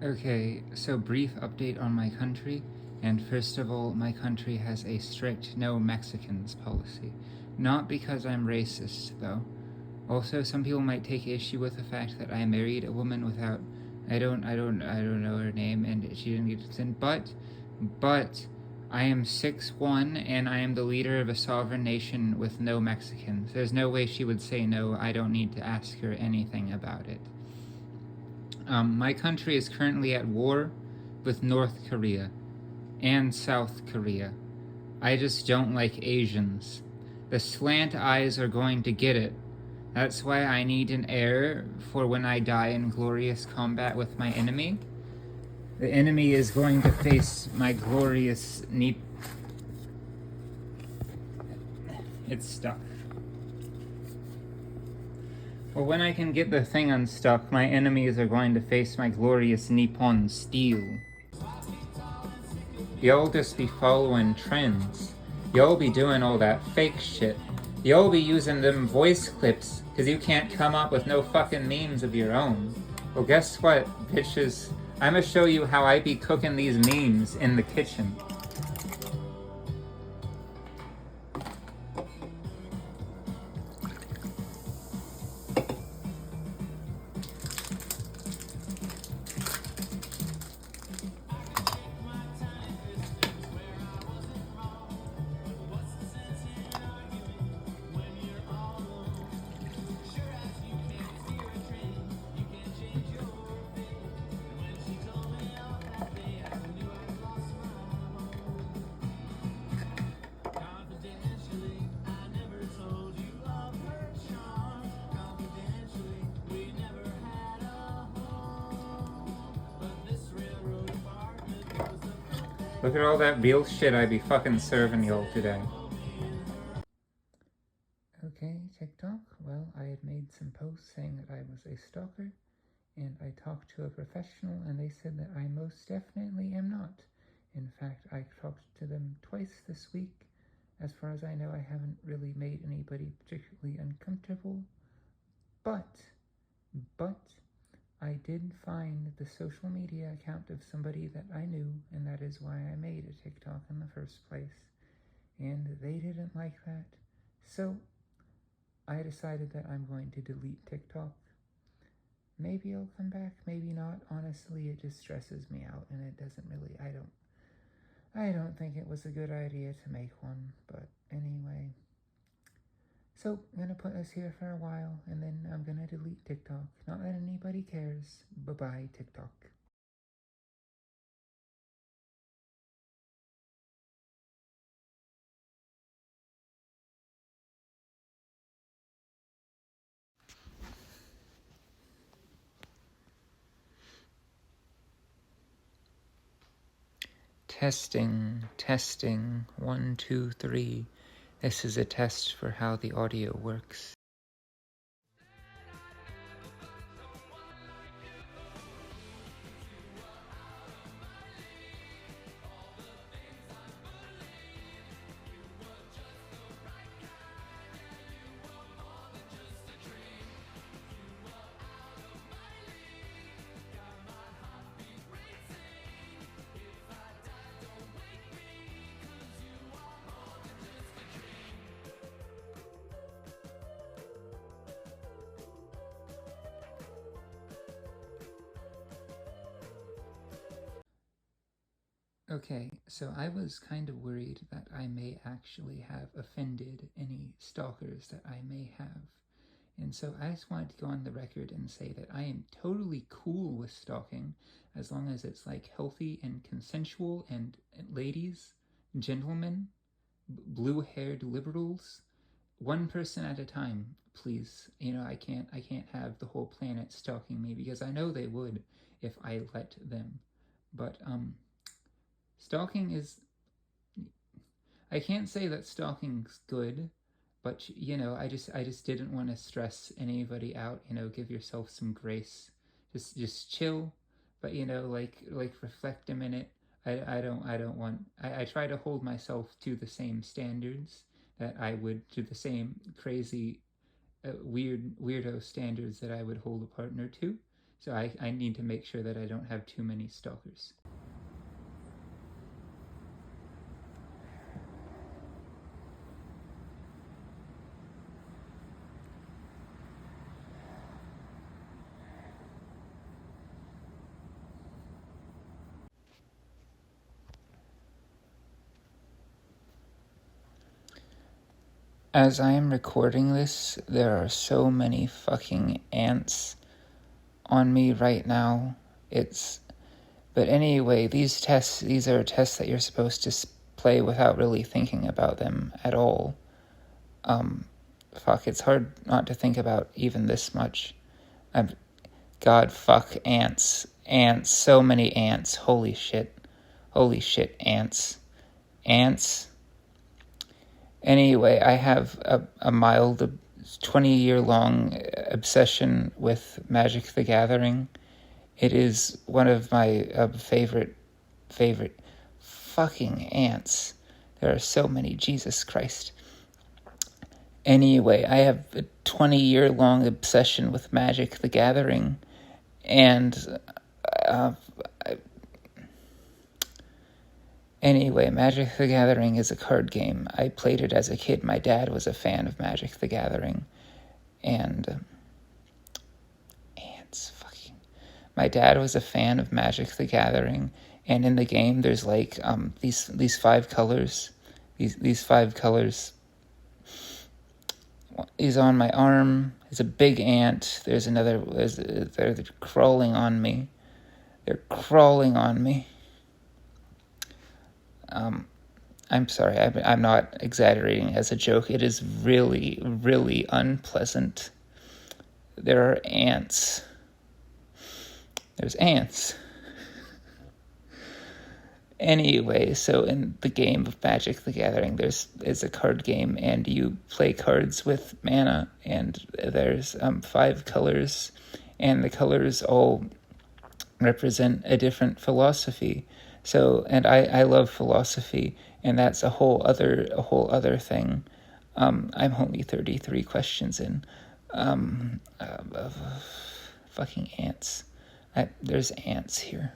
Okay, so brief update on my country. And first of all, my country has a strict no Mexicans policy. Not because I'm racist, though. Also, some people might take issue with the fact that I married a woman without I don't know her name and she didn't get consent, but I am 6'1" and I am the leader of a sovereign nation with no Mexicans. There's no way she would say no. I don't need to ask her anything about it. My country is currently at war with North Korea and South Korea. I just don't like Asians. The slant eyes are going to get it. That's why I need an heir for when I die in glorious combat with my enemy. The enemy is going to face my glorious knee. It's stuck. Well, when I can get the thing unstuck, my enemies are going to face my glorious Nippon steel. Y'all just be following trends. Y'all be doing all that fake shit. Y'all be using them voice clips because you can't come up with no fucking memes of your own. Well, guess what, bitches? I'ma show you how I be cooking these memes in the kitchen. Look at all that real shit I be fucking serving y'all today. Okay, TikTok. Well, I had made some posts saying that I was a stalker, and I talked to a professional, and they said that I most definitely am not. In fact, I talked to them twice this week. As far as I know, I haven't really made anybody particularly uncomfortable, but I did find the social media account of somebody that I knew, and that is why I made a TikTok in the first place. And they didn't like that. So I decided that I'm going to delete TikTok. Maybe I'll come back, maybe not. Honestly, it just stresses me out, and it doesn't really, I don't think it was a good idea to make one, but anyway. So, I'm gonna put this here for a while, and then I'm gonna delete TikTok. Not that anybody cares. Bye-bye, TikTok. Testing, testing, 1, 2, 3. This is a test for how the audio works. Okay, so I was kind of worried that I may actually have offended any stalkers that I may have. And so I just wanted to go on the record and say that I am totally cool with stalking as long as it's like healthy and consensual, and ladies, gentlemen, blue-haired liberals, one person at a time, please. You know, I can't have the whole planet stalking me because I know they would if I let them. But stalking is, I can't say that stalking's good, but you know, I just didn't want to stress anybody out. You know, give yourself some grace. Just chill, but you know, like reflect a minute. I don't want. I try to hold myself to the same standards that I would, to the same crazy weirdo standards that I would hold a partner to. So I need to make sure that I don't have too many stalkers. As I am recording this, there are so many fucking ants on me right now. But anyway, these are tests that you're supposed to play without really thinking about them at all. It's hard not to think about even this much. God, fuck, ants. Ants, so many ants. Holy shit, ants. Ants. Anyway, I have a mild 20-year-long obsession with Magic the Gathering. It is one of my favorite fucking ants. There are so many, Jesus Christ. Anyway, I have a 20-year-long obsession with Magic the Gathering, and anyway, Magic the Gathering is a card game. I played it as a kid. My dad was a fan of Magic the Gathering, and ants, fucking. My dad was a fan of Magic the Gathering, and in the game, there's like these 5 colors. These 5 colors. He's on my arm. He's a big ant. There's another. They're crawling on me. They're crawling on me. I'm sorry. I'm not exaggerating as a joke. It is really, really unpleasant. There are ants. There's ants. Anyway, so in the game of Magic the Gathering, it's a card game, and you play cards with mana, and there's 5 colors, and the colors all represent a different philosophy. So, and I love philosophy, and that's a whole other thing. I'm only 33 questions in. Fucking ants. There's ants here.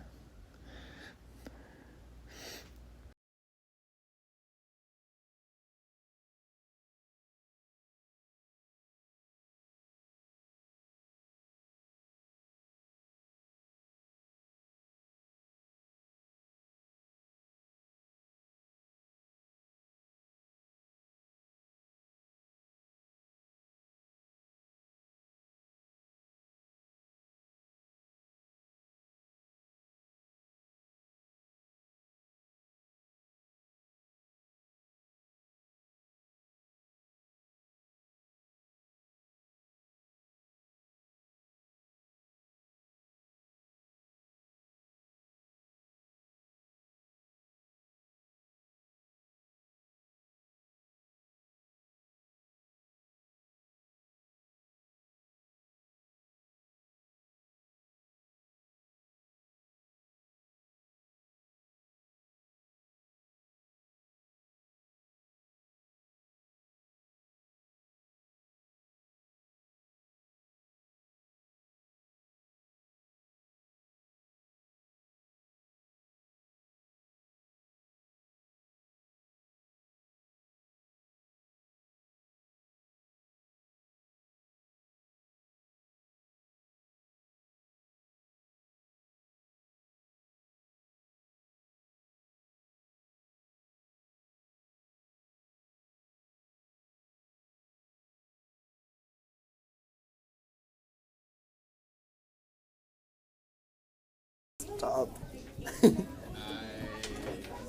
Stop.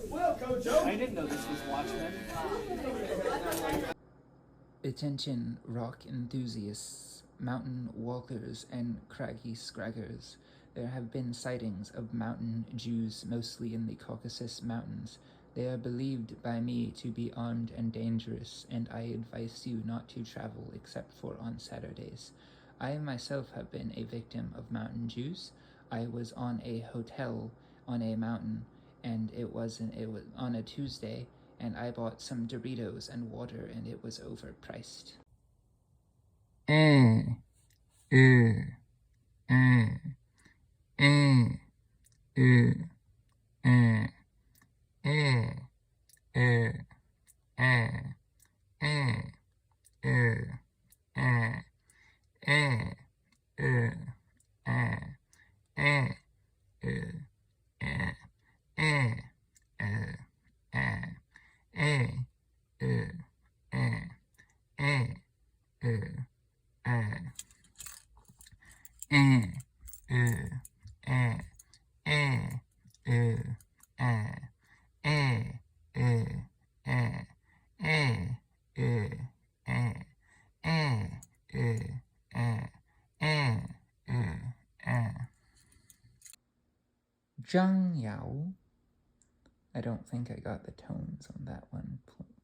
Well, Coach O. I didn't know this was Watchmen. Attention, rock enthusiasts, mountain walkers, and craggy scraggers. There have been sightings of mountain Jews, mostly in the Caucasus Mountains. They are believed by me to be armed and dangerous, and I advise you not to travel except for on Saturdays. I myself have been a victim of mountain Jews. I was on a hotel on a mountain, and it was on a Tuesday, and I bought some Doritos and water, and it was overpriced. Zhang Yao. I don't think I got the tones on that one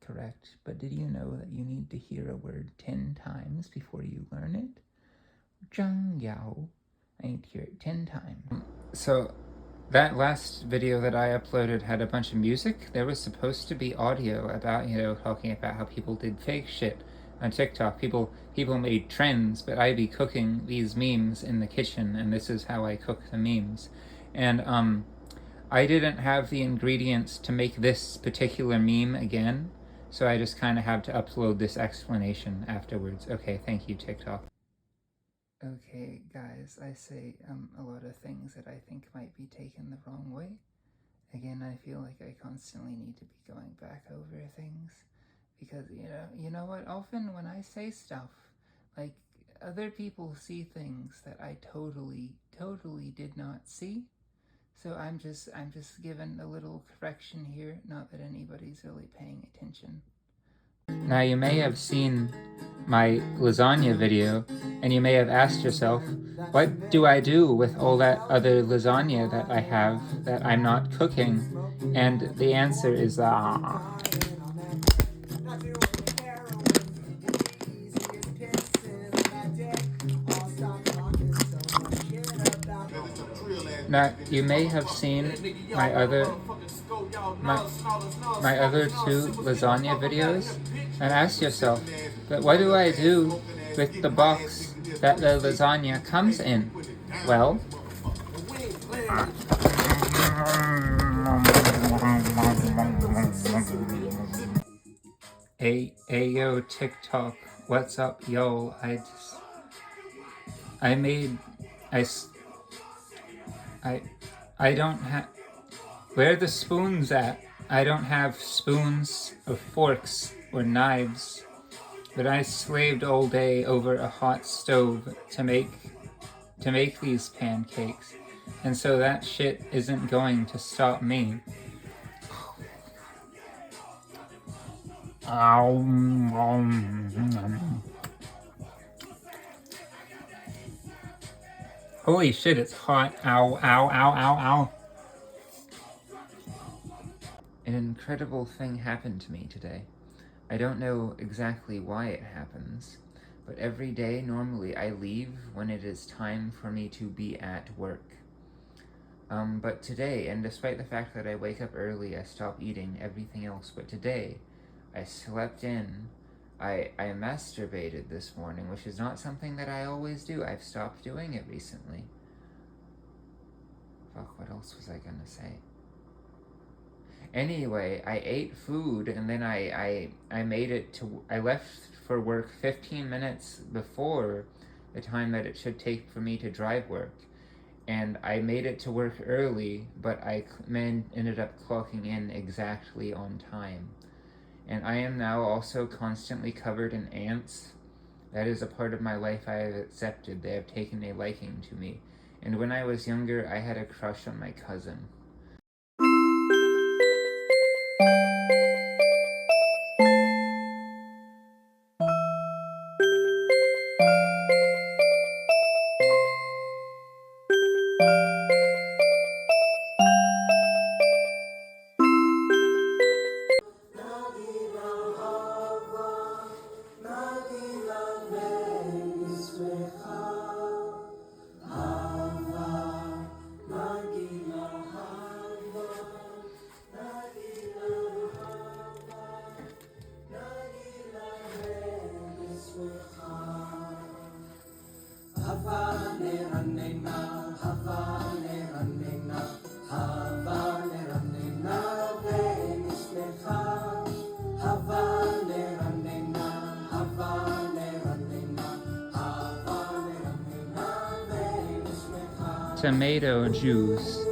correct, but did you know that you need to hear a word 10 times before you learn it? Zhang Yao. I need to hear it 10 times. So that last video that I uploaded had a bunch of music. There was supposed to be audio about, talking about how people did fake shit on TikTok. People made trends, but I be cooking these memes in the kitchen, and this is how I cook the memes. And I didn't have the ingredients to make this particular meme again, so I just kind of have to upload this explanation afterwards. Okay, thank you, TikTok. Okay, guys, I say a lot of things that I think might be taken the wrong way. Again, I feel like I constantly need to be going back over things, because, you know what, often when I say stuff, like, other people see things that I totally did not see. So I'm just giving a little correction here, not that anybody's really paying attention. Now you may have seen my lasagna video, and you may have asked yourself, what do I do with all that other lasagna that I have that I'm not cooking? And the answer is Now, you may have seen my other two lasagna videos and ask yourself, but what do I do with the box that the lasagna comes in? Well, hey yo TikTok, what's up yo? I don't have, where are the spoons at? I don't have spoons or forks or knives, but I slaved all day over a hot stove to make these pancakes, and so that shit isn't going to stop me. Holy shit, it's hot. Ow, ow, ow, ow, ow. An incredible thing happened to me today. I don't know exactly why it happens, but every day normally I leave when it is time for me to be at work. But today, and despite the fact that I wake up early, I stop eating everything else, but today I slept in. I masturbated this morning, which is not something that I always do. I've stopped doing it recently. Fuck, what else was I gonna say? Anyway, I ate food, and then I left for work 15 minutes before the time that it should take for me to drive work. And I made it to work early, but I ended up clocking in exactly on time. And I am now also constantly covered in ants. That is a part of my life I have accepted. They have taken a liking to me. And when I was younger, I had a crush on my cousin. tomato juice.